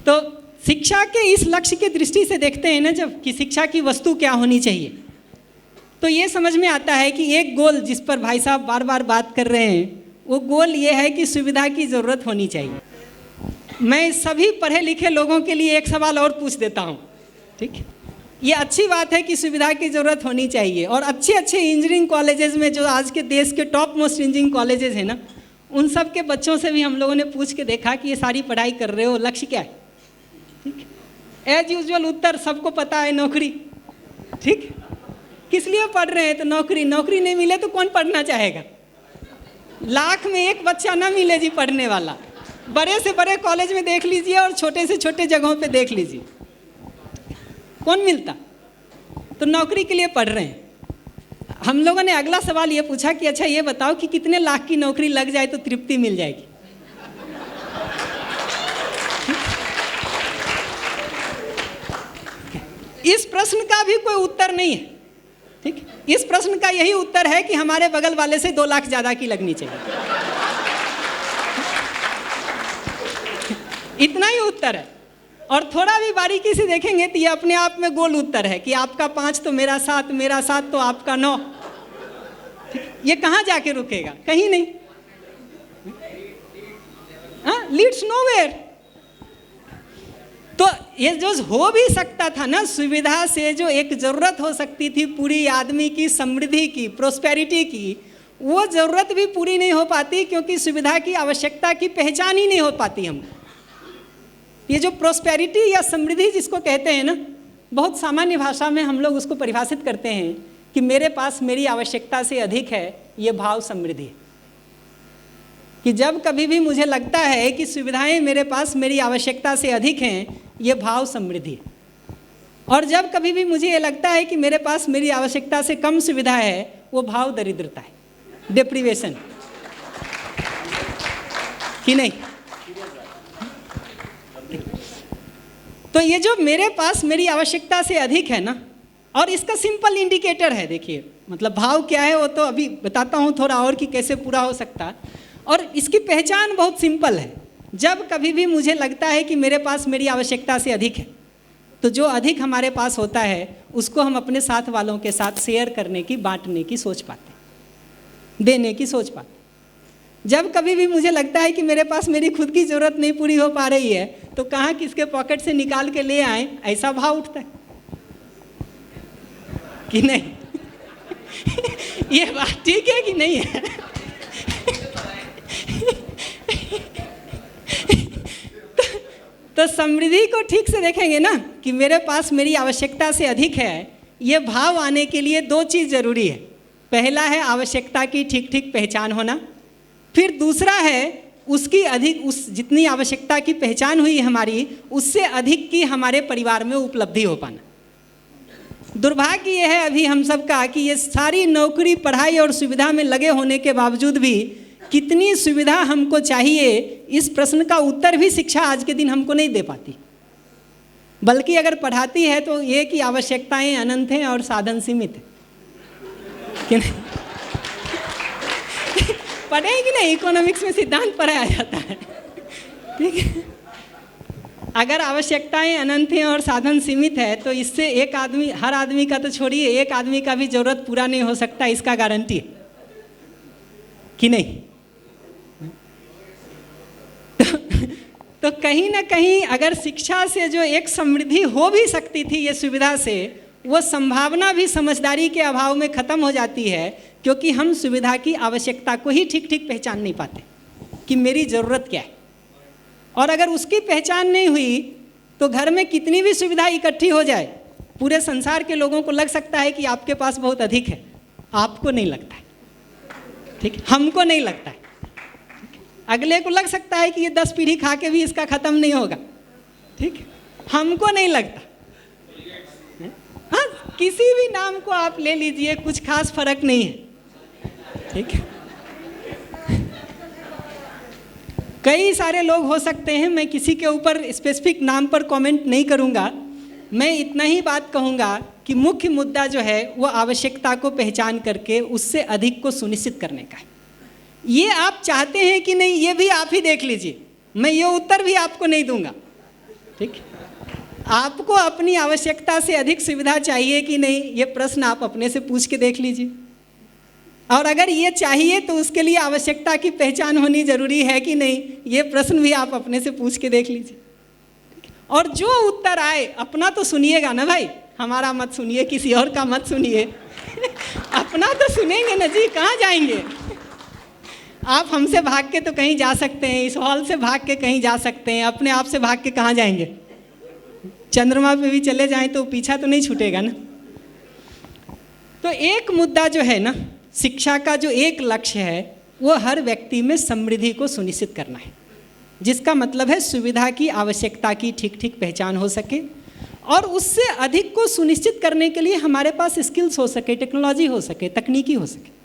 तो शिक्षा के इस लक्ष्य के दृष्टि से देखते हैं ना जब, कि शिक्षा की वस्तु क्या होनी चाहिए, तो ये समझ में आता है कि एक गोल जिस पर भाई साहब बार बार बात कर रहे हैं, वो गोल ये है कि सुविधा की ज़रूरत होनी चाहिए। मैं सभी पढ़े लिखे लोगों के लिए एक सवाल और पूछ देता हूँ, ठीक है? ये अच्छी बात है कि सुविधा की ज़रूरत होनी चाहिए, और अच्छे अच्छे इंजीनियरिंग कॉलेजेस में जो आज के देश के टॉप मोस्ट इंजीनियरिंग कॉलेजेस हैं ना, उन सब के बच्चों से भी हम लोगों ने पूछ के देखा कि ये सारी पढ़ाई कर रहे हो, लक्ष्य क्या है? ठीक है, एज यूजुअल उत्तर सबको पता है, नौकरी। ठीक, किस लिए पढ़ रहे हैं? तो नौकरी। नौकरी नहीं मिले तो कौन पढ़ना चाहेगा? लाख में एक बच्चा ना मिले जी पढ़ने वाला। बड़े से बड़े कॉलेज में देख लीजिए और छोटे से छोटे जगहों पे देख लीजिए, कौन मिलता? तो नौकरी के लिए पढ़ रहे हैं। हम लोगों ने अगला सवाल ये पूछा कि अच्छा ये बताओ कि कितने लाख की नौकरी लग जाए तो तृप्ति मिल जाएगी? इस प्रश्न का भी कोई उत्तर नहीं है। ठीक, इस प्रश्न का यही उत्तर है कि हमारे बगल वाले से 2 लाख ज़्यादा की लगनी चाहिए। इतना ही उत्तर है। और थोड़ा भी बारीकी से देखेंगे तो ये अपने आप में गोल उत्तर है कि आपका 5 तो मेरा 7, मेरा 7 तो आपका 9। ये कहाँ जाके रुकेगा? कहीं नहीं। Leads nowhere. तो ये जो हो भी सकता था ना, सुविधा से जो एक ज़रूरत हो सकती थी पूरी आदमी की, समृद्धि की, प्रोस्पेरिटी की, वो ज़रूरत भी पूरी नहीं हो पाती क्योंकि सुविधा की आवश्यकता की पहचान ही नहीं हो पाती हमको। ये जो प्रोस्पेरिटी या समृद्धि जिसको कहते हैं ना, बहुत सामान्य भाषा में हम लोग उसको परिभाषित करते हैं कि मेरे पास मेरी आवश्यकता से अधिक है, ये भाव समृद्धि है। कि जब कभी भी मुझे लगता है कि सुविधाएं मेरे पास मेरी आवश्यकता से अधिक हैं, ये भाव समृद्धि है। और जब कभी भी मुझे ये लगता है कि मेरे पास मेरी आवश्यकता से कम सुविधा है, वो भाव दरिद्रता है, डिप्रीवेशन। कि नहीं? तो ये जो मेरे पास मेरी आवश्यकता से अधिक है ना, और इसका सिंपल इंडिकेटर है, देखिए मतलब भाव क्या है वो तो अभी बताता हूँ थोड़ा और कि कैसे पूरा हो सकता है। और इसकी पहचान बहुत सिंपल है। जब कभी भी मुझे लगता है कि मेरे पास मेरी आवश्यकता से अधिक है, तो जो अधिक हमारे पास होता है उसको हम अपने साथ वालों के साथ शेयर करने की, बांटने की सोच पाते, देने की सोच पाते। जब कभी भी मुझे लगता है कि मेरे पास मेरी खुद की ज़रूरत नहीं पूरी हो पा रही है, तो कहाँ किसके पॉकेट से निकाल के ले आए, ऐसा भाव उठता है कि नहीं? ये बात ठीक है कि नहीं है? तो समृद्धि को ठीक से देखेंगे ना कि मेरे पास मेरी आवश्यकता से अधिक है, ये भाव आने के लिए 2 चीज़ ज़रूरी है। पहला है आवश्यकता की ठीक ठीक पहचान होना, फिर दूसरा है उसकी अधिक, उस जितनी आवश्यकता की पहचान हुई हमारी, उससे अधिक की हमारे परिवार में उपलब्धि हो पाना। दुर्भाग्य ये है अभी हम सब का कि ये सारी नौकरी, पढ़ाई और सुविधा में लगे होने के बावजूद भी कितनी सुविधा हमको चाहिए, इस प्रश्न का उत्तर भी शिक्षा आज के दिन हमको नहीं दे पाती। बल्कि अगर पढ़ाती है तो ये कि आवश्यकताएं अनंत हैं और साधन सीमित है कि नहीं? पढ़े कि नहीं? इकोनॉमिक्स में सिद्धांत पढ़ाया जाता है, ठीक है? अगर आवश्यकताएं अनंत हैं और साधन सीमित है तो इससे एक आदमी, हर आदमी का तो छोड़िए, एक आदमी का भी जरूरत पूरा नहीं हो सकता, इसका गारंटी है कि नहीं? तो कहीं ना कहीं अगर शिक्षा से जो एक समृद्धि हो भी सकती थी ये सुविधा से, वो संभावना भी समझदारी के अभाव में ख़त्म हो जाती है, क्योंकि हम सुविधा की आवश्यकता को ही ठीक ठीक पहचान नहीं पाते कि मेरी ज़रूरत क्या है। और अगर उसकी पहचान नहीं हुई तो घर में कितनी भी सुविधा इकट्ठी हो जाए, पूरे संसार के लोगों को लग सकता है कि आपके पास बहुत अधिक है, आपको नहीं लगता है, ठीक? हमको नहीं लगता है। अगले को लग सकता है कि ये 10 पीढ़ी खा के भी इसका ख़त्म नहीं होगा, ठीक? हमको नहीं लगता। हाँ, किसी भी नाम को आप ले लीजिए, कुछ खास फर्क नहीं है, ठीक है? कई सारे लोग हो सकते हैं, मैं किसी के ऊपर स्पेसिफिक नाम पर कमेंट नहीं करूंगा। मैं इतना ही बात कहूंगा कि मुख्य मुद्दा जो है वो आवश्यकता को पहचान करके उससे अधिक को सुनिश्चित करने का है। ये आप चाहते हैं कि नहीं, ये भी आप ही देख लीजिए, मैं ये उत्तर भी आपको नहीं दूंगा, ठीक। आपको अपनी आवश्यकता से अधिक सुविधा चाहिए कि नहीं, ये प्रश्न आप अपने से पूछ के देख लीजिए। और अगर ये चाहिए तो उसके लिए आवश्यकता की पहचान होनी जरूरी है कि नहीं, ये प्रश्न भी आप अपने से पूछ के देख लीजिए। और जो उत्तर आए अपना तो सुनिएगा ना भाई, हमारा मत सुनिए, किसी और का मत सुनिए। अपना तो सुनेंगे ना जी, कहाँ जाएंगे। आप हमसे भाग के तो कहीं जा सकते हैं, इस हॉल से भाग के कहीं जा सकते हैं, अपने आप से भाग के कहाँ जाएंगे। चंद्रमा पे भी चले जाएं तो पीछा तो नहीं छूटेगा ना। तो एक मुद्दा जो है ना, शिक्षा का जो एक लक्ष्य है वो हर व्यक्ति में समृद्धि को सुनिश्चित करना है, जिसका मतलब है सुविधा की, आवश्यकता की ठीक ठीक पहचान हो सके और उससे अधिक को सुनिश्चित करने के लिए हमारे पास स्किल्स हो सके, टेक्नोलॉजी हो सके, तकनीकी हो सके।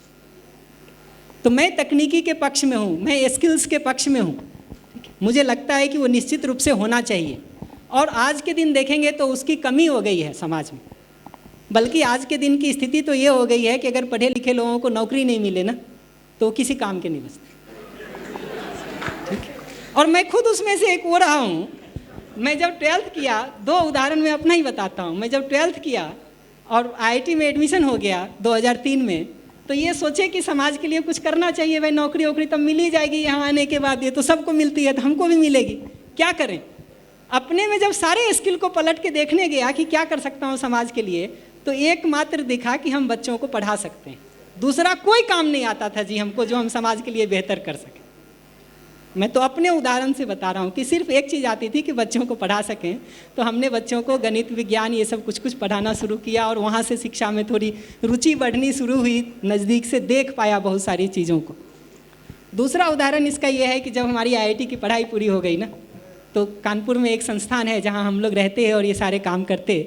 तो मैं तकनीकी के पक्ष में हूँ, मैं स्किल्स के पक्ष में हूँ। मुझे लगता है कि वो निश्चित रूप से होना चाहिए और आज के दिन देखेंगे तो उसकी कमी हो गई है समाज में। बल्कि आज के दिन की स्थिति तो ये हो गई है कि अगर पढ़े लिखे लोगों को नौकरी नहीं मिले ना तो किसी काम के नहीं बचते। ठीक है। और मैं खुद उसमें से एक हो रहा हूँ। मैं जब 12th किया, 2 उदाहरण मैं अपना ही बताता हूँ। मैं जब 12th किया और IIT में एडमिशन हो गया 2003 में, तो ये सोचे कि समाज के लिए कुछ करना चाहिए भाई, नौकरी वोकरी तब मिल ही जाएगी यहाँ आने के बाद, ये तो सबको मिलती है तो हमको भी मिलेगी, क्या करें। अपने में जब सारे स्किल को पलट के देखने गया कि क्या कर सकता हूँ समाज के लिए, तो एकमात्र दिखा कि हम बच्चों को पढ़ा सकते हैं। दूसरा कोई काम नहीं आता था जी हमको जो हम समाज के लिए बेहतर कर सकें। मैं तो अपने उदाहरण से बता रहा हूँ कि सिर्फ एक चीज़ आती थी कि बच्चों को पढ़ा सकें, तो हमने बच्चों को गणित, विज्ञान ये सब कुछ कुछ पढ़ाना शुरू किया और वहाँ से शिक्षा में थोड़ी रुचि बढ़नी शुरू हुई, नज़दीक से देख पाया बहुत सारी चीज़ों को। दूसरा उदाहरण इसका ये है कि जब हमारी IIT की पढ़ाई पूरी हो गई ना, तो कानपुर में एक संस्थान है जहाँ हम लोग रहते हैं और ये सारे काम करते।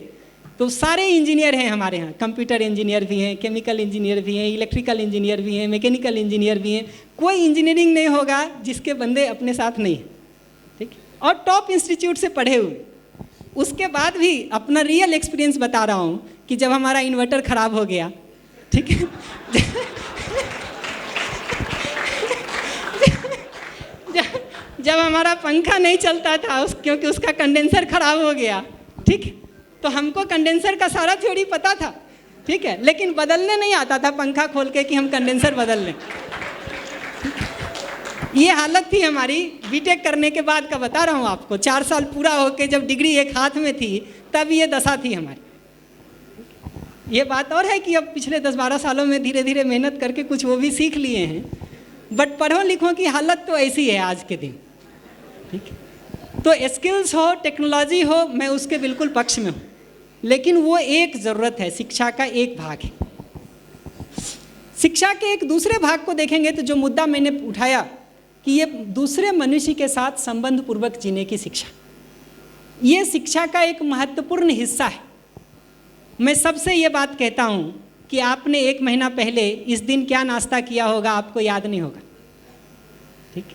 तो सारे इंजीनियर हैं हमारे यहाँ, कंप्यूटर इंजीनियर भी हैं, केमिकल इंजीनियर भी हैं, इलेक्ट्रिकल इंजीनियर भी हैं, मैकेनिकल इंजीनियर भी हैं। कोई इंजीनियरिंग नहीं होगा जिसके बंदे अपने साथ नहीं हैं, ठीक। और टॉप इंस्टीट्यूट से पढ़े हुए। उसके बाद भी अपना रियल एक्सपीरियंस बता रहा हूँ कि जब हमारा इन्वर्टर ख़राब हो गया, ठीक है, जब हमारा पंखा नहीं चलता था क्योंकि उसका कंडेंसर ख़राब हो गया, ठीक, तो हमको कंडेंसर का सारा थ्योरी पता था, ठीक है, लेकिन बदलने नहीं आता था पंखा खोल के कि हम कंडेंसर बदल लें। ये हालत थी हमारी बीटेक करने के बाद का बता रहा हूँ आपको। 4 साल पूरा होके जब डिग्री एक हाथ में थी तब ये दशा थी हमारी। ये बात और है कि अब पिछले 10-12 सालों में धीरे धीरे मेहनत करके कुछ वो भी सीख लिए हैं, बट पढ़ो लिखों की हालत तो ऐसी है आज के दिन, ठीक है। तो स्किल्स हो, टेक्नोलॉजी हो, मैं उसके बिल्कुल पक्ष में हूँ, लेकिन वो एक ज़रूरत है, शिक्षा का एक भाग है। शिक्षा के एक दूसरे भाग को देखेंगे तो जो मुद्दा मैंने उठाया कि ये दूसरे मनुष्य के साथ संबंध पूर्वक जीने की शिक्षा, ये शिक्षा का एक महत्वपूर्ण हिस्सा है। मैं सबसे ये बात कहता हूँ कि आपने 1 महीना पहले इस दिन क्या नाश्ता किया होगा आपको याद नहीं होगा, ठीक।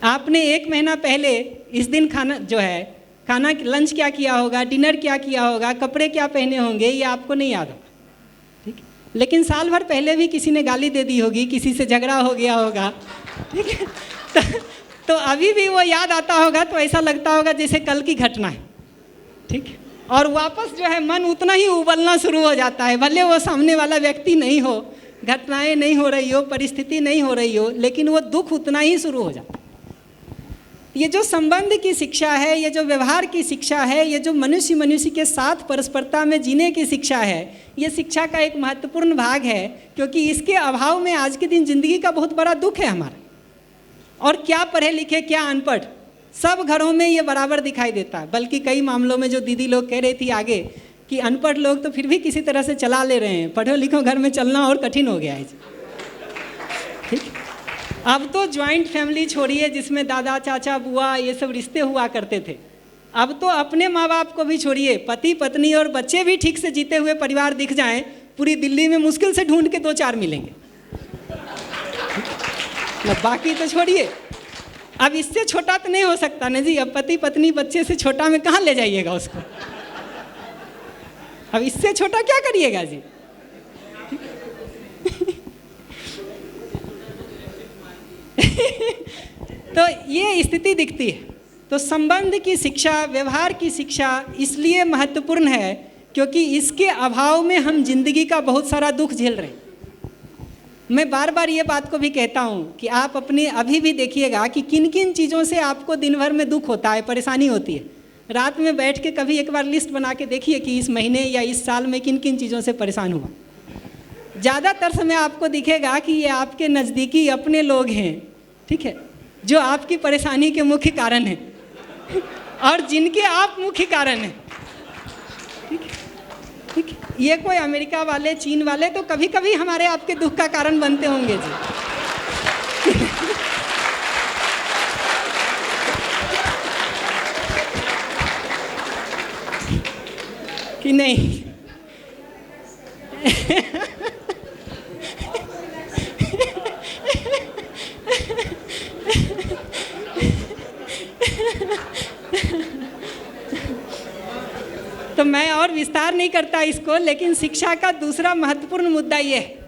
आपने 1 महीना पहले इस दिन खाना लंच क्या किया होगा, डिनर क्या किया होगा, कपड़े क्या पहने होंगे, ये आपको नहीं याद होगा, ठीक। लेकिन साल भर पहले भी किसी ने गाली दे दी होगी, किसी से झगड़ा हो गया होगा, ठीक है। तो अभी भी वो याद आता होगा तो ऐसा लगता होगा जैसे कल की घटना है, ठीक। और वापस जो है मन उतना ही उबलना शुरू हो जाता है, भले वो सामने वाला व्यक्ति नहीं हो, घटनाएं नहीं हो रही हो, परिस्थिति नहीं हो रही हो, लेकिन वो दुख उतना ही शुरू हो जाता है। ये जो संबंध की शिक्षा है, ये जो व्यवहार की शिक्षा है, ये जो मनुष्य के साथ परस्परता में जीने की शिक्षा है, ये शिक्षा का एक महत्वपूर्ण भाग है, क्योंकि इसके अभाव में आज के दिन जिंदगी का बहुत बड़ा दुख है हमारा। और क्या पढ़े लिखे क्या अनपढ़, सब घरों में ये बराबर दिखाई देता है। बल्कि कई मामलों में जो दीदी लोग कह रही थी आगे कि अनपढ़ लोग तो फिर भी किसी तरह से चला ले रहे हैं, पढ़े लिखो घर में चलना और कठिन हो गया है, ठीक। अब तो ज्वाइंट फैमिली छोड़िए जिसमें दादा चाचा बुआ ये सब रिश्ते हुआ करते थे, अब तो अपने माँ बाप को भी छोड़िए, पति पत्नी और बच्चे भी ठीक से जीते हुए परिवार दिख जाएं, पूरी दिल्ली में मुश्किल से ढूंढ के 2-4 मिलेंगे। बाकी तो छोड़िए, अब इससे छोटा तो नहीं हो सकता ना जी। अब पति पत्नी बच्चे से छोटा में कहाँ ले जाइएगा उसको, अब इससे छोटा क्या करिएगा जी। तो ये स्थिति दिखती है। तो संबंध की शिक्षा, व्यवहार की शिक्षा इसलिए महत्वपूर्ण है क्योंकि इसके अभाव में हम जिंदगी का बहुत सारा दुख झेल रहे हैं। मैं बार बार ये बात को भी कहता हूँ कि आप अपने अभी भी देखिएगा कि किन किन चीज़ों से आपको दिन भर में दुख होता है, परेशानी होती है। रात में बैठ के कभी एक बार लिस्ट बना के देखिए कि इस महीने या इस साल में किन किन चीज़ों से परेशान हुआ। ज़्यादातर समय आपको दिखेगा कि ये आपके नज़दीकी अपने लोग हैं, ठीक है, जो आपकी परेशानी के मुख्य कारण हैं और जिनके आप मुख्य कारण हैं। ठीक है, ठीक है। ये कोई अमेरिका वाले, चीन वाले तो कभी कभी हमारे आपके दुख का कारण बनते होंगे जी। कि नहीं? तो मैं और विस्तार नहीं करता इसको, लेकिन शिक्षा का दूसरा महत्वपूर्ण मुद्दा ये है।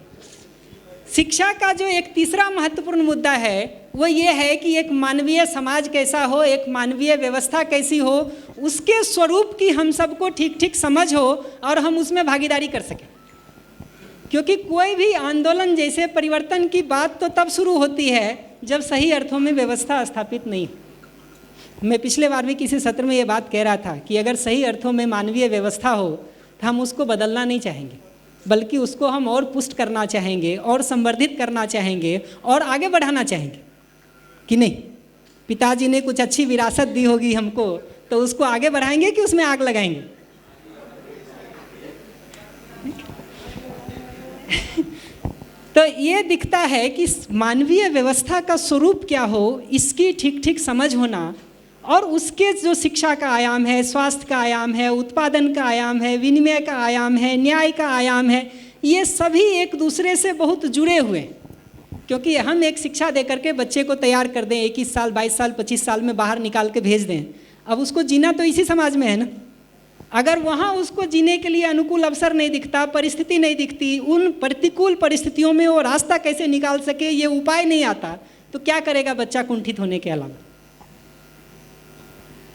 शिक्षा का जो एक तीसरा महत्वपूर्ण मुद्दा है वो ये है कि एक मानवीय समाज कैसा हो, एक मानवीय व्यवस्था कैसी हो, उसके स्वरूप की हम सबको ठीक ठीक समझ हो और हम उसमें भागीदारी कर सकें। क्योंकि कोई भी आंदोलन जैसे परिवर्तन की बात तो तब शुरू होती है जब सही अर्थों में व्यवस्था स्थापित नहीं हो। मैं पिछले बार भी किसी सत्र में ये बात कह रहा था कि अगर सही अर्थों में मानवीय व्यवस्था हो तो हम उसको बदलना नहीं चाहेंगे, बल्कि उसको हम और पुष्ट करना चाहेंगे और संवर्धित करना चाहेंगे और आगे बढ़ाना चाहेंगे, कि नहीं? पिताजी ने कुछ अच्छी विरासत दी होगी हमको, तो उसको आगे बढ़ाएंगे कि उसमें आग लगाएंगे? तो ये दिखता है कि मानवीय व्यवस्था का स्वरूप क्या हो, इसकी ठीक ठीक समझ होना और उसके जो शिक्षा का आयाम है, स्वास्थ्य का आयाम है, उत्पादन का आयाम है, विनिमय का आयाम है, न्याय का आयाम है, ये सभी एक दूसरे से बहुत जुड़े हुए हैं। क्योंकि हम एक शिक्षा दे करके बच्चे को तैयार कर दें, 21 साल 22 साल 25 साल में बाहर निकाल के भेज दें, अब उसको जीना तो इसी समाज में है ना। अगर वहाँ उसको जीने के लिए अनुकूल अवसर नहीं दिखता, परिस्थिति नहीं दिखती, उन प्रतिकूल परिस्थितियों में वो रास्ता कैसे निकाल सके ये उपाय नहीं आता, तो क्या करेगा बच्चा कुंठित होने के अलावा?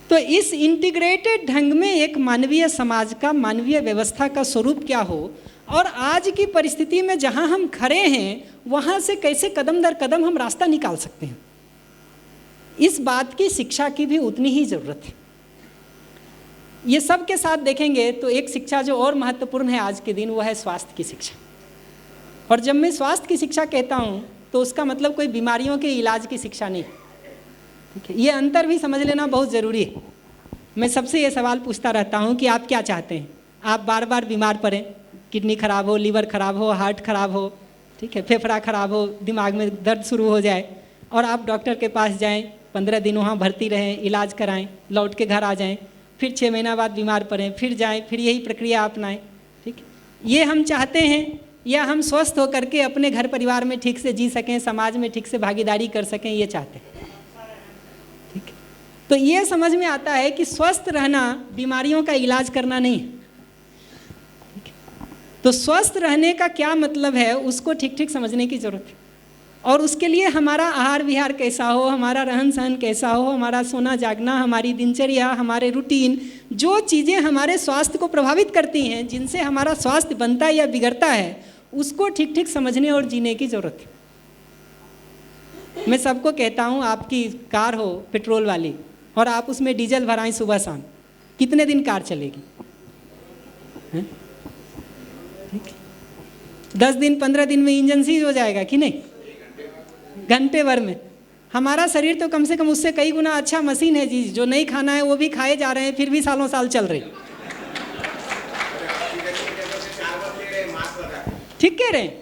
तो इस इंटीग्रेटेड ढंग में एक मानवीय समाज का, मानवीय व्यवस्था का स्वरूप क्या हो और आज की परिस्थिति में जहाँ हम खड़े हैं वहाँ से कैसे कदम दर कदम हम रास्ता निकाल सकते हैं, इस बात की शिक्षा की भी उतनी ही ज़रूरत है। ये सब के साथ देखेंगे तो एक शिक्षा जो और महत्वपूर्ण है आज के दिन, वो है स्वास्थ्य की शिक्षा। और जब मैं स्वास्थ्य की शिक्षा कहता हूँ तो उसका मतलब कोई बीमारियों के इलाज की शिक्षा नहीं, ठीक है? ये अंतर भी समझ लेना बहुत ज़रूरी है। मैं सबसे ये सवाल पूछता रहता हूँ कि आप क्या चाहते हैं? आप बार बार बीमार पड़ें, किडनी खराब हो, लीवर खराब हो, हार्ट खराब हो, ठीक है, फेफड़ा खराब हो, दिमाग में दर्द शुरू हो जाए और आप डॉक्टर के पास जाएं, 15 दिन वहाँ भर्ती रहें, इलाज कराएं, लौट के घर आ जाएं, फिर 6 महीना बाद बीमार पड़ें, फिर जाएं, फिर यही प्रक्रिया अपनाएं, ठीक है? ये हम चाहते हैं या हम स्वस्थ होकर के अपने घर परिवार में ठीक से जी सकें, समाज में ठीक से भागीदारी कर सकें, ये चाहते हैं, ठीक है? तो ये समझ में आता है कि स्वस्थ रहना बीमारियों का इलाज करना नहीं है। तो स्वस्थ रहने का क्या मतलब है उसको ठीक ठीक समझने की ज़रूरत है। और उसके लिए हमारा आहार विहार कैसा हो, हमारा रहन सहन कैसा हो, हमारा सोना जागना, हमारी दिनचर्या, हमारे रूटीन, जो चीज़ें हमारे स्वास्थ्य को प्रभावित करती हैं, जिनसे हमारा स्वास्थ्य बनता है या बिगड़ता है, उसको ठीक ठीक समझने और जीने की ज़रूरत है। मैं सबको कहता हूँ, आपकी कार हो पेट्रोल वाली और आप उसमें डीजल भराएं सुबह शाम, कितने दिन कार चलेगी? 10 दिन 15 दिन में इंजन सीज हो जाएगा कि नहीं? घंटे भर में। हमारा शरीर तो कम से कम उससे कई गुना अच्छा मशीन है जी, जो नहीं खाना है वो भी खाए जा रहे हैं, फिर भी सालों साल चल रही। ठीक कह रहे हैं?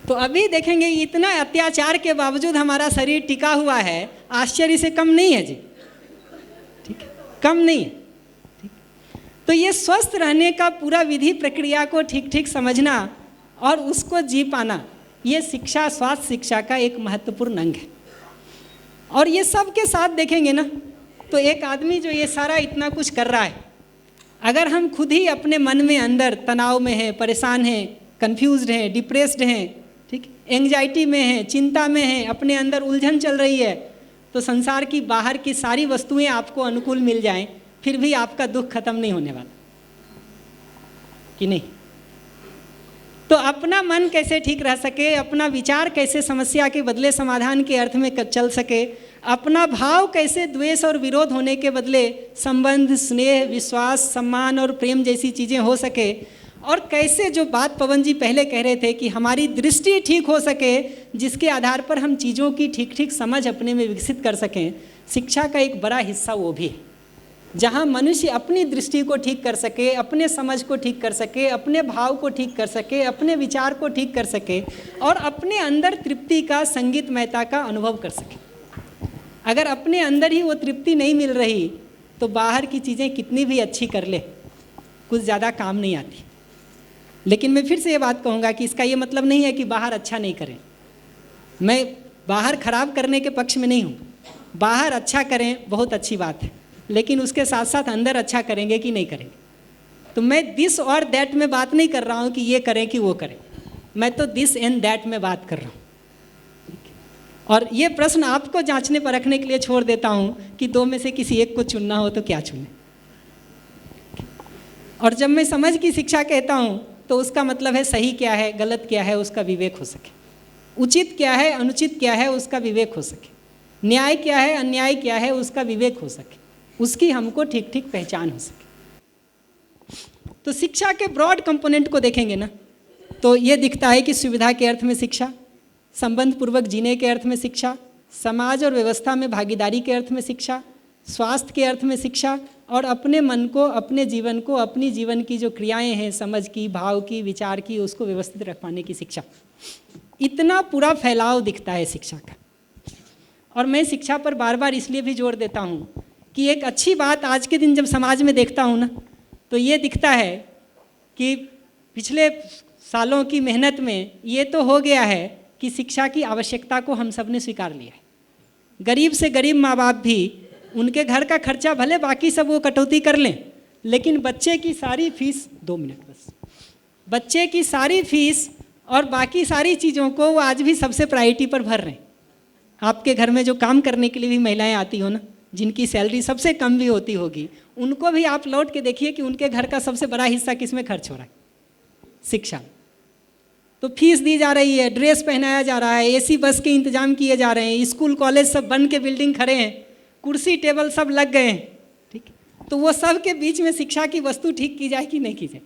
तो अभी देखेंगे इतना अत्याचार के बावजूद हमारा शरीर टिका हुआ है, आश्चर्य से कम नहीं है जी, ठीक है, कम नहीं है। तो ये स्वस्थ रहने का पूरा विधि प्रक्रिया को ठीक ठीक समझना और उसको जी पाना, ये शिक्षा, स्वास्थ्य शिक्षा का एक महत्वपूर्ण अंग है। और ये सब के साथ देखेंगे ना, तो एक आदमी जो ये सारा इतना कुछ कर रहा है, अगर हम खुद ही अपने मन में अंदर तनाव में हैं, परेशान हैं, कन्फ्यूज्ड हैं, डिप्रेस्ड हैं, ठीक, एंग्जाइटी में हैं, चिंता में हैं, अपने अंदर उलझन चल रही है, तो संसार की बाहर की सारी वस्तुएं आपको अनुकूल मिल जाएं, फिर भी आपका दुख खत्म नहीं होने वाला, कि नहीं? तो अपना मन कैसे ठीक रह सके, अपना विचार कैसे समस्या के बदले समाधान के अर्थ में चल सके, अपना भाव कैसे द्वेष और विरोध होने के बदले संबंध, स्नेह, विश्वास, सम्मान और प्रेम जैसी चीज़ें हो सके, और कैसे जो बात पवन जी पहले कह रहे थे कि हमारी दृष्टि ठीक हो सके, जिसके आधार पर हम चीज़ों की ठीक ठीक समझ अपने में विकसित कर सकें। शिक्षा का एक बड़ा हिस्सा वो भी है, जहाँ मनुष्य अपनी दृष्टि को ठीक कर सके, अपने समझ को ठीक कर सके, अपने भाव को ठीक कर सके, अपने विचार को ठीक कर सके और अपने अंदर तृप्ति का, संगीतमयता का अनुभव कर सके। अगर अपने अंदर ही वो तृप्ति नहीं मिल रही तो बाहर की चीज़ें कितनी भी अच्छी कर ले, कुछ ज़्यादा काम नहीं आती। लेकिन मैं फिर से ये बात कहूँगा कि इसका ये मतलब नहीं है कि बाहर अच्छा नहीं करें। मैं बाहर खराब करने के पक्ष में नहीं हूँ, बाहर अच्छा करें बहुत अच्छी बात है, लेकिन उसके साथ साथ अंदर अच्छा करेंगे कि नहीं करेंगे। तो मैं दिस और दैट में बात नहीं कर रहा हूँ कि ये करें कि वो करें, मैं तो दिस एंड दैट में बात कर रहा हूँ। और ये प्रश्न आपको जांचने परखने के लिए छोड़ देता हूँ कि दो में से किसी एक को चुनना हो तो क्या चुने। और जब मैं समझ की शिक्षा कहता हूँ तो उसका मतलब है सही क्या है, गलत क्या है, उसका विवेक हो सके, उचित क्या है, अनुचित क्या है, उसका विवेक हो सके, न्याय क्या है, अन्याय क्या है, उसका विवेक हो सके, उसकी हमको ठीक ठीक पहचान हो सके। तो शिक्षा के ब्रॉड कंपोनेंट को देखेंगे ना, तो ये दिखता है कि सुविधा के अर्थ में शिक्षा, संबंध पूर्वक जीने के अर्थ में शिक्षा, समाज और व्यवस्था में भागीदारी के अर्थ में शिक्षा, स्वास्थ्य के अर्थ में शिक्षा, और अपने मन को, अपने जीवन को, अपनी जीवन की जो क्रियाएं हैं, समझ की, भाव की, विचार की, उसको व्यवस्थित रख पाने की शिक्षा। इतना पूरा फैलाव दिखता है शिक्षा का। और मैं शिक्षा पर बार बार इसलिए भी जोर देता हूँ कि एक अच्छी बात आज के दिन जब समाज में देखता हूँ ना, तो ये दिखता है कि पिछले सालों की मेहनत में ये तो हो गया है कि शिक्षा की आवश्यकता को हम सब ने स्वीकार लिया है। गरीब से गरीब माँ बाप भी, उनके घर का खर्चा भले बाकी सब वो कटौती कर लें, लेकिन बच्चे की सारी फीस, 2 मिनट बस, बच्चे की सारी फीस और बाकी सारी चीज़ों को वो आज भी सबसे प्रायोरिटी पर भर रहे हैं। आपके घर में जो काम करने के लिए भी महिलाएं आती हो ना, जिनकी सैलरी सबसे कम भी होती होगी, उनको भी आप लौट के देखिए कि उनके घर का सबसे बड़ा हिस्सा किस में खर्च हो रहा है, शिक्षा। तो फीस दी जा रही है, ड्रेस पहनाया जा रहा है, एसी बस के इंतजाम किए जा रहे हैं, स्कूल कॉलेज सब बन के बिल्डिंग खड़े हैं, कुर्सी टेबल सब लग गए हैं, ठीक। तो वो सब के बीच में शिक्षा की वस्तु ठीक की जाए कि नहीं की जाए,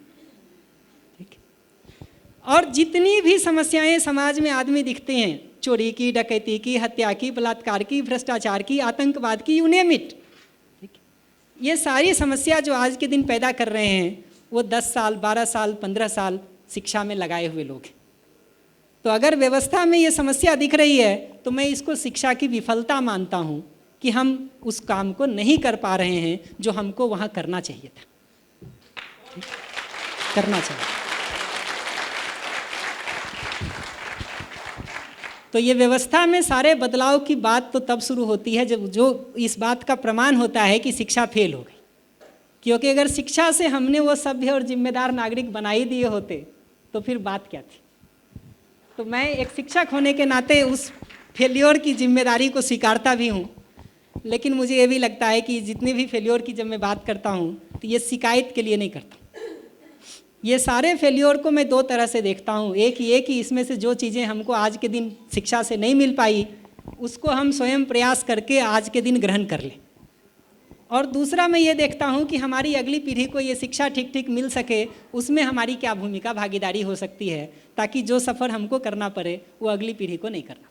ठीक। और जितनी भी समस्याएं समाज में आदमी दिखते हैं, चोरी की, डकैती की, हत्या की, बलात्कार की, भ्रष्टाचार की, आतंकवाद की, यू नेम इट, ठीक। ये सारी समस्या जो आज के दिन पैदा कर रहे हैं, वो 10 साल, 12 साल, 15 साल शिक्षा में लगाए हुए लोग हैं। तो अगर व्यवस्था में ये समस्या दिख रही है तो मैं इसको शिक्षा की विफलता मानता हूँ कि हम उस काम को नहीं कर पा रहे हैं जो हमको वहाँ करना चाहिए था, ठीक? करना चाहिए। तो ये व्यवस्था में सारे बदलाव की बात तो तब शुरू होती है जब जो इस बात का प्रमाण होता है कि शिक्षा फेल हो गई। क्योंकि अगर शिक्षा से हमने वो सभ्य और जिम्मेदार नागरिक बना ही दिए होते तो फिर बात क्या थी। तो मैं एक शिक्षक होने के नाते उस फेल्योर की जिम्मेदारी को स्वीकारता भी हूँ, लेकिन मुझे ये भी लगता है कि जितनी भी फेल्योर की जब मैं बात करता हूँ तो ये शिकायत के लिए नहीं करता। ये सारे फेल्योर को मैं 2 तरह से देखता हूँ। एक ये कि इसमें से जो चीज़ें हमको आज के दिन शिक्षा से नहीं मिल पाई उसको हम स्वयं प्रयास करके आज के दिन ग्रहण कर लें, और दूसरा मैं ये देखता हूँ कि हमारी अगली पीढ़ी को ये शिक्षा ठीक ठीक मिल सके, उसमें हमारी क्या भूमिका, भागीदारी हो सकती है, ताकि जो सफ़र हमको करना पड़े वो अगली पीढ़ी को नहीं करना पड़े।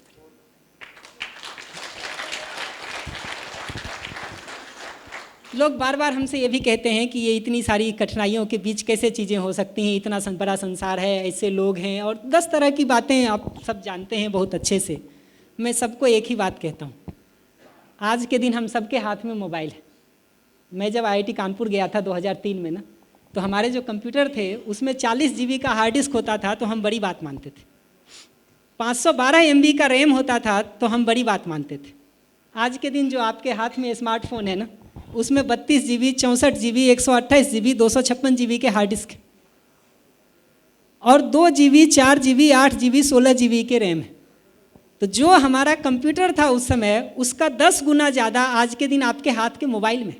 लोग बार बार हमसे ये भी कहते हैं कि ये इतनी सारी कठिनाइयों के बीच कैसे चीज़ें हो सकती हैं, इतना बड़ा संसार है, ऐसे लोग हैं, और 10 तरह की बातें आप सब जानते हैं बहुत अच्छे से। मैं सबको एक ही बात कहता हूँ, आज के दिन हम सबके हाथ में मोबाइल है। मैं जब IIT कानपुर गया था 2003 में ना, तो हमारे जो कंप्यूटर थे उसमें 40 GB का हार्ड डिस्क होता था तो हम बड़ी बात मानते थे, 512 MB का रैम होता था तो हम बड़ी बात मानते थे। आज के दिन जो आपके हाथ में स्मार्टफोन है ना, उसमें 32 GB, 64 GB, 128 GB, 256 GB के हार्ड डिस्क और 2 GB, 4 GB, 8 GB, 16 GB के रैम है। तो जो हमारा कंप्यूटर था उस समय, उसका 10 गुना ज़्यादा आज के दिन आपके हाथ के मोबाइल में।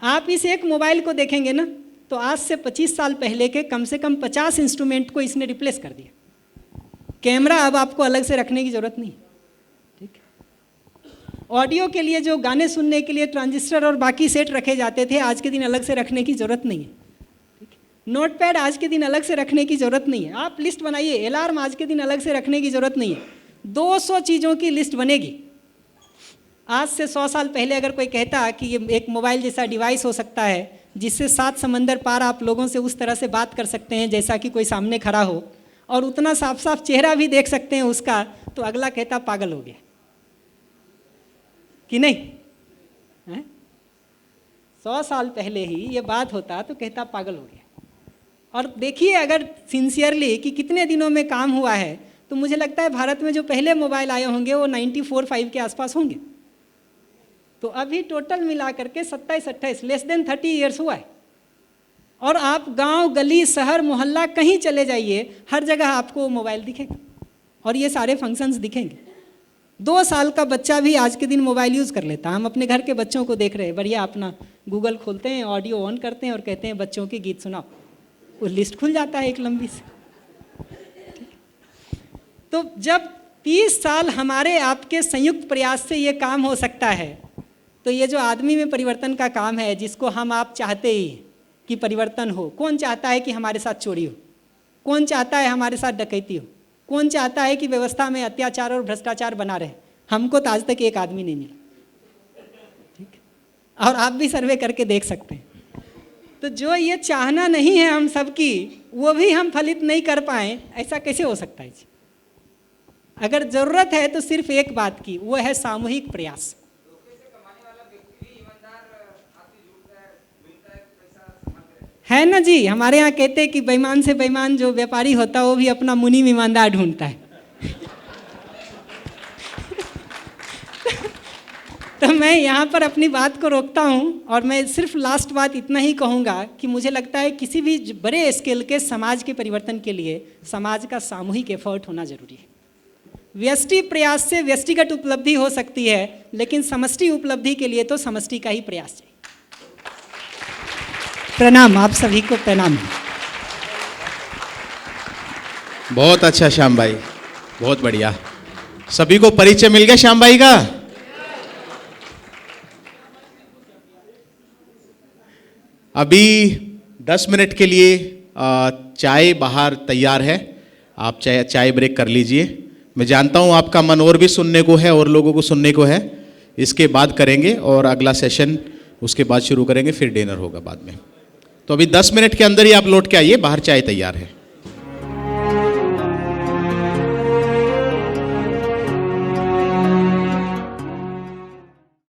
आप इस एक मोबाइल को देखेंगे ना, तो आज से 25 साल पहले के कम से कम 50 इंस्ट्रूमेंट को इसने रिप्लेस कर दिया। कैमरा अब आपको अलग से रखने की ज़रूरत नहीं, ठीक है। ऑडियो के लिए जो गाने सुनने के लिए ट्रांजिस्टर और बाकी सेट रखे जाते थे, आज के दिन अलग से रखने की ज़रूरत नहीं है, ठीक है। नोटपैड आज के दिन अलग से रखने की ज़रूरत नहीं है। आप लिस्ट बनाइए, अलार्म आज के दिन अलग से रखने की ज़रूरत नहीं है। 200 चीज़ों की लिस्ट बनेगी। आज से 100 साल पहले अगर कोई कहता कि ये एक मोबाइल जैसा डिवाइस हो सकता है जिससे 7 समंदर पार आप लोगों से उस तरह से बात कर सकते हैं जैसा कि कोई सामने खड़ा हो, और उतना साफ साफ चेहरा भी देख सकते हैं उसका, तो अगला कहता पागल हो गया कि नहीं है? 100 साल पहले ही ये बात होता तो कहता पागल हो गया। और देखिए अगर सिंसियरली कि कितने दिनों में काम हुआ है, तो मुझे लगता है भारत में जो पहले मोबाइल आए होंगे वो 94-5 के आसपास होंगे। तो अभी टोटल मिला करके 27-28 लेस देन 30 ईयर्स हुआ है। और आप गांव, गली, शहर, मोहल्ला कहीं चले जाइए, हर जगह आपको मोबाइल दिखेगा और ये सारे फंक्शंस दिखेंगे। 2 साल का बच्चा भी आज के दिन मोबाइल यूज़ कर लेता है। हम अपने घर के बच्चों को देख रहे हैं, बढ़िया अपना गूगल खोलते हैं, ऑडियो ऑन करते हैं और कहते हैं बच्चों के गीत सुनाओ, वो लिस्ट खुल जाता है एक लंबी सी। तो जब 30 साल हमारे आपके संयुक्त प्रयास से ये काम हो सकता है, तो ये जो आदमी में परिवर्तन का काम है, जिसको हम आप चाहते ही कि परिवर्तन हो। कौन चाहता है कि हमारे साथ चोरी हो? कौन चाहता है हमारे साथ डकैती हो? कौन चाहता है कि व्यवस्था में अत्याचार और भ्रष्टाचार बना रहे? हमको तो आज तक एक आदमी नहीं मिला, ठीक। और आप भी सर्वे करके देख सकते हैं। तो जो ये चाहना नहीं है हम सबकी, वो भी हम फलित नहीं कर पाए, ऐसा कैसे हो सकता है? अगर ज़रूरत है तो सिर्फ एक बात की, वो है सामूहिक प्रयास। है ना जी, हमारे यहाँ कहते हैं कि बेईमान से बेईमान जो व्यापारी होता है वो भी अपना मुनीम ईमानदार ढूंढता है। तो मैं यहाँ पर अपनी बात को रोकता हूँ और मैं सिर्फ लास्ट बात इतना ही कहूँगा कि मुझे लगता है किसी भी बड़े स्केल के समाज के परिवर्तन के लिए समाज का सामूहिक एफर्ट होना जरूरी है। व्यष्टि प्रयास से व्यष्टिगत उपलब्धि हो सकती है, लेकिन समष्टि उपलब्धि के लिए तो समष्टि का ही प्रयास चाहिए। प्रणाम, आप सभी को प्रणाम। बहुत अच्छा श्याम भाई, बहुत बढ़िया। सभी को परिचय मिल गया श्याम भाई का। अभी 10 मिनट के लिए चाय बाहर तैयार है, आप चाय ब्रेक कर लीजिए। मैं जानता हूं आपका मन और भी सुनने को है और लोगों को सुनने को है। इसके बाद करेंगे और अगला सेशन उसके बाद शुरू करेंगे, फिर डिनर होगा बाद में। तो अभी 10 मिनट के अंदर ही आप लौट के आइए, बाहर चाय तैयार है।